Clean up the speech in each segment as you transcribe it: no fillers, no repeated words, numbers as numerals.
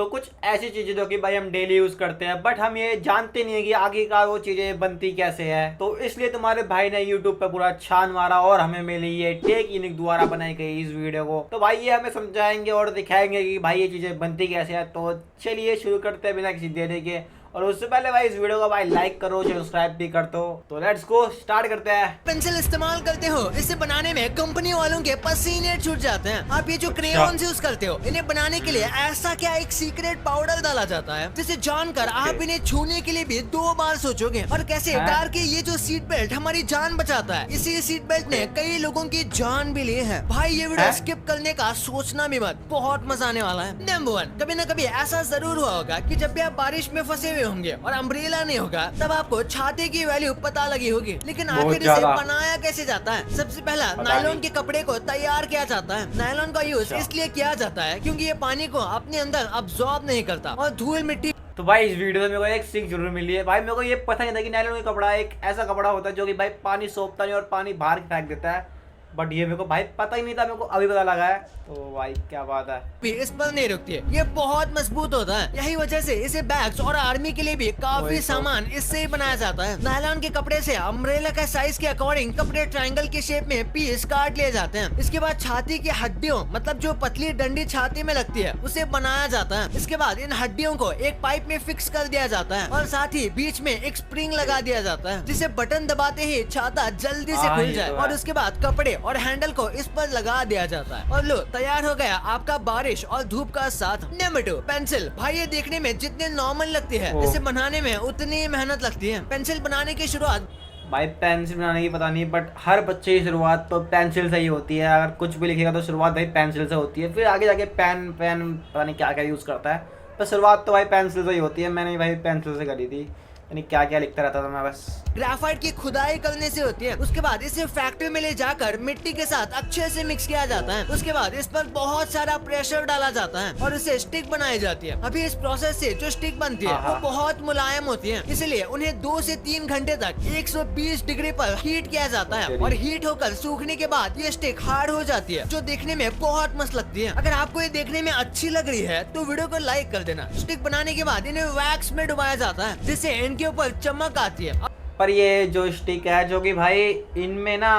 तो कुछ ऐसी चीजें जो कि भाई हम डेली यूज करते हैं, बट हम ये जानते नहीं है कि आगे का वो चीजें बनती कैसे है। तो इसलिए तुम्हारे भाई ने यूट्यूब पे पूरा छान मारा और हमें मिली ये टेक यूनिक द्वारा बनाई गई इस वीडियो को। तो भाई ये हमें समझाएंगे और दिखाएंगे कि भाई ये चीजें बनती कैसे है। तो चलिए शुरू करते हैं बिना किसी देरी के। और उससे पहले भाई इस वीडियो को भाई लाइक करो, सब्सक्राइब भी कर दो। तो लेट्स गो, स्टार्ट करते हैं। पेंसिल इस्तेमाल करते हो, इसे बनाने में कंपनी वालों के पसीने छूट जाते हैं। आप ये जो क्रेयॉन्स यूज करते हो, इन्हें बनाने के लिए ऐसा क्या एक सीक्रेट पाउडर डाला जाता है जिसे जानकर आप इन्हें छूने के लिए भी 2 बार सोचोगे। और कैसे कार के ये जो सीट बेल्ट हमारी जान बचाता है, इसी सीट बेल्ट ने कई लोगों की जान भी ली है। भाई ये वीडियो स्किप करने का सोचना भी मत, बहुत मजा आने वाला है। नंबर 1, कभी न कभी ऐसा जरूर हुआ होगा कि जब भी आप बारिश में फंसे होंगे और अम्ब्रेला नहीं होगा, तब आपको छाते की वैल्यू पता लगी होगी। लेकिन आखिर इसे बनाया कैसे जाता है? सबसे पहला नायलॉन के कपड़े को तैयार किया जाता है। नायलॉन का यूज इसलिए किया जाता है क्योंकि ये पानी को अपने अंदर अब्सॉर्ब नहीं करता और धूल मिट्टी। तो भाई इस वीडियो में मेरे को एक सीख जरूर मिली है। भाई मेरे को ये पता नहीं था कि नायलॉन का कपड़ा एक ऐसा कपड़ा होता है जो कि भाई पानी सोखता नहीं और पानी बाहर फेंक देता है। बट ये मेरे को भाई पता ही नहीं था, मेरे को अभी पता लगा है। तो भाई क्या बात है, भी इस पर नहीं रुकती है, ये बहुत मजबूत होता है। यही वजह से इसे बैग्स और आर्मी के लिए भी काफी सामान इससे ही बनाया जाता है। नायलॉन के कपड़े से अम्ब्रेला का साइज के अकॉर्डिंग कपड़े ट्रायंगल के शेप में पीस काट लिए जाते हैं। इसके बाद छाती की हड्डियों, मतलब जो पतली डंडी छाती में लगती है, उसे बनाया जाता है। इसके बाद इन हड्डियों को एक पाइप में फिक्स कर दिया जाता है और साथ ही बीच में एक स्प्रिंग लगा दिया जाता है जिसे बटन दबाते ही छाता जल्दी से खुल जाए। और उसके बाद कपड़े और हैंडल को इस पर लगा दिया जाता है और लो तैयार हो गया आपका बारिश और धूप का साथ। Number 2, pencil. भाई ये देखने में जितने नॉर्मल लगती है, इसे बनाने में उतनी मेहनत लगती है। पेंसिल बनाने की शुरुआत भाई पेंसिल बनाने की पता नहीं, बट हर बच्चे की शुरुआत तो पेंसिल से ही होती है। अगर कुछ भी लिखेगा तो शुरुआत भाई पेंसिल से होती है, फिर आगे जाके पेन पता नहीं क्या क्या यूज करता है, पर शुरुआत तो भाई पेंसिल से ही होती है। मैंने भाई पेंसिल से करी थी, यानी क्या क्या लिखता रहता था मैं बस। ग्रेफाइट की खुदाई करने से होती है। उसके बाद इसे फैक्ट्री में ले जाकर मिट्टी के साथ अच्छे से मिक्स किया जाता है। उसके बाद इस पर बहुत सारा प्रेशर डाला जाता है और इसे स्टिक बनाई जाती है। अभी इस प्रोसेस से जो स्टिक बनती है वो बहुत मुलायम होती है, इसलिए उन्हें 2 से 3 घंटे तक 120 डिग्री पर हीट किया जाता है। और हीट होकर सूखने के बाद ये स्टिक हार्ड हो जाती है, जो देखने में बहुत मस्त लगती है। अगर आपको ये देखने में अच्छी लग रही है तो वीडियो को लाइक कर देना। स्टिक बनाने के बाद इन्हें वैक्स में डुबाया जाता है जिससे इनके ऊपर चमक आती है। पर ये जो स्टिक है, जो कि भाई इनमें ना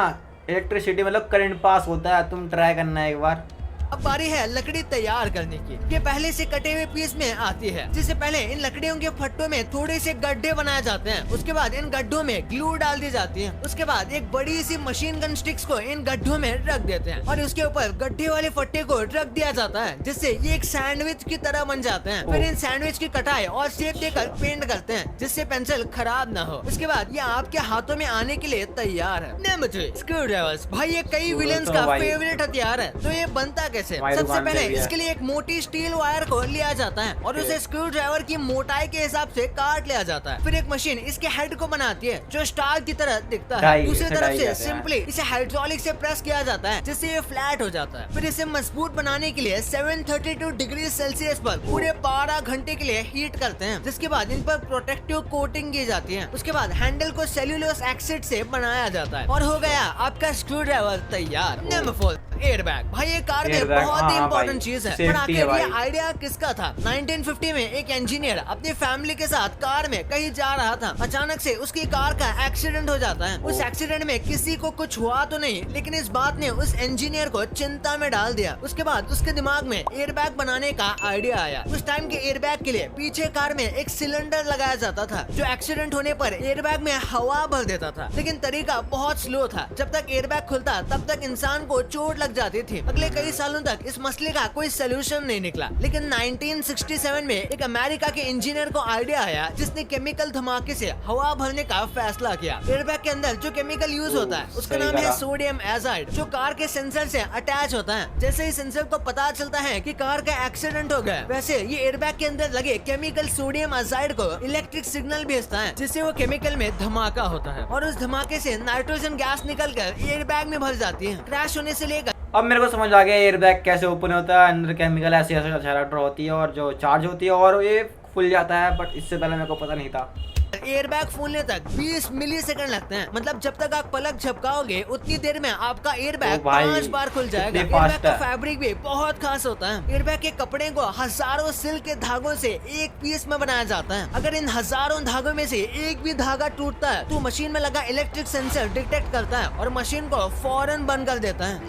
इलेक्ट्रिसिटी मतलब करंट पास होता है, तुम ट्राई करना एक बार। अब बारी है लकड़ी तैयार करने की। ये पहले से कटे हुए पीस में आती है, जिससे पहले इन लकड़ियों के फट्टों में थोड़े से गड्ढे बनाए जाते हैं। उसके बाद इन गड्ढों में ग्लू डाल दी जाती है। उसके बाद एक बड़ी सी मशीन गन स्टिक्स को इन गड्ढों में रख देते हैं और उसके ऊपर गड्ढे वाले फट्टे को रख दिया जाता है, जिससे ये एक सैंडविच की तरह बन जाते हैं। फिर इन सैंडविच की कटाई और शेप देकर पेंट करते हैं, जिससे पेंसिल खराब न हो। उसके बाद ये आपके हाथों में आने के लिए तैयार है। Number 3, screw drivers. भाई ये कई विलेंस का फेवरेट हथियार है। तो ये बनता सबसे पहले इसके लिए एक मोटी स्टील वायर को लिया जाता है और उसे स्क्रू ड्राइवर की मोटाई के हिसाब से काट लिया जाता है। फिर एक मशीन इसके हेड को बनाती है जो स्टार की तरह दिखता है। दूसरी तरफ से सिंपली इसे हाइड्रोलिक से प्रेस किया जाता है जिससे ये फ्लैट हो जाता है। फिर इसे मजबूत बनाने के लिए 732 डिग्री सेल्सियस पर पूरे 12 घंटे के लिए हीट करते हैं, जिसके बाद इन पर प्रोटेक्टिव कोटिंग की जाती है। उसके बाद हैंडल को सेल्यूलोस ऑक्साइड से बनाया जाता है और हो गया आपका स्क्रू ड्राइवर तैयार। Number 4, airbag. भाई ये कार में बहुत ही इम्पोर्टेंट चीज है। पर आखिर ये आइडिया किसका था? 1950 में एक इंजीनियर अपनी फैमिली के साथ कार में कहीं जा रहा था। अचानक से उसकी कार का एक्सीडेंट हो जाता है। उस एक्सीडेंट में किसी को कुछ हुआ तो नहीं, लेकिन इस बात ने उस इंजीनियर को चिंता में डाल दिया। उसके बाद उसके दिमाग में एयरबैग बनाने का आइडिया आया। उस टाइम के एयरबैग के लिए पीछे कार में एक सिलेंडर लगाया जाता था जो एक्सीडेंट होने पर एयरबैग में हवा भर देता था, लेकिन तरीका बहुत स्लो था। जब तक एयरबैग खुलता तब तक इंसान को चोट लग जाती थी। अगले कई सालों तक इस मसले का कोई सोल्यूशन नहीं निकला, लेकिन 1967 में एक अमेरिका के इंजीनियर को आइडिया आया जिसने केमिकल धमाके से हवा भरने का फैसला किया। एयरबैग के अंदर जो केमिकल यूज होता है उसका नाम है सोडियम एजाइड, जो कार के सेंसर से अटैच होता है। जैसे ही सेंसर को पता चलता है कि कार का एक्सीडेंट हो गया, वैसे ये एयरबैग के अंदर लगे केमिकल सोडियम एजाइड को इलेक्ट्रिक सिग्नल भेजता है, जिससे वो केमिकल में धमाका होता है और उस धमाके से नाइट्रोजन गैस निकलकर एयरबैग में भर जाती है। क्रैश होने से लेकर अब मेरे को समझ आ गया एयरबैग कैसे ओपन होता है। अंदर केमिकल ऐसे ऐसे होती है और जो चार्ज होती है और ये खुल जाता है, बट इससे पहले मेरे को पता नहीं था। एयरबैग फूलने तक 20 मिलीसेकंड लगते हैं। मतलब जब तक आप पलक झपकाओगे उतनी देर में आपका एयरबैग 5 बार खुल जाएगा। एयरबैग का फैब्रिक भी बहुत खास होता है। एयरबैग के कपड़े को हजारों सिल्क के धागों से एक पीस में बनाया जाता है। अगर इन हजारों धागों में से एक भी धागा टूटता है तो मशीन में लगा इलेक्ट्रिक सेंसर डिटेक्ट करता है और मशीन को फौरन बंद कर देता है।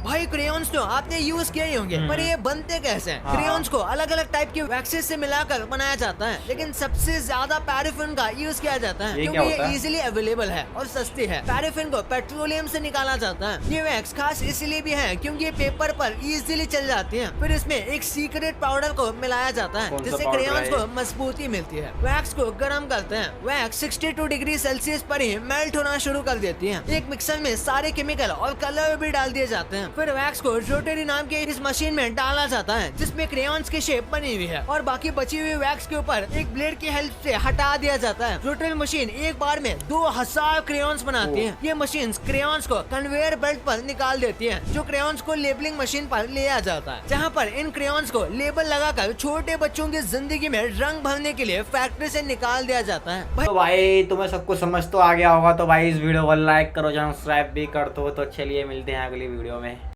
भाई क्रेयॉन्स तो आपने यूज किए ही होंगे, पर ये बनते कैसे हैं? क्रेयॉन्स को अलग अलग टाइप के वैक्सेस से मिलाकर बनाया जाता है, लेकिन सबसे ज्यादा पैराफिन का यूज किया जाता है क्योंकि ये इजीली अवेलेबल है और सस्ती है। पैराफिन को पेट्रोलियम से निकाला जाता है। ये वैक्स खास इसलिए भी है क्योंकि ये पेपर पर इजीली चल जाती है। फिर इसमें एक सीक्रेट पाउडर को मिलाया जाता है जिससे क्रेयॉन्स को मजबूती मिलती है। वैक्स को गर्म करते हैं। वैक्स 62 डिग्री सेल्सियस पर ही मेल्ट होना शुरू कर देती है। एक मिक्सर में सारे केमिकल और कलर भी डाल दिए जाते हैं। फिर वैक्स को रोटरी नाम के इस मशीन में डाला जाता है जिसमें क्रेयॉन्स की शेप बनी हुई है और बाकी बची हुई वैक्स के ऊपर एक ब्लेड की हेल्प से हटा दिया जाता है। रोटरी मशीन एक बार में 2000 क्रेयॉन्स बनाती है। ये मशीन क्रेयॉन्स को कन्वेयर बेल्ट पर निकाल देती है जो क्रेयॉन्स को लेबलिंग मशीन पर ले आ जाता है, जहाँ पर इन क्रेयॉन्स को लेबल लगाकर छोटे बच्चों की जिंदगी में रंग भरने के लिए फैक्ट्री से निकाल दिया जाता है। तो भाई तुम्हें सब कुछ समझ तो आ गया होगा, तो भाई इस वीडियो को लाइक करो, सब्सक्राइब भी कर दो। तो चलिए मिलते हैं अगली वीडियो में।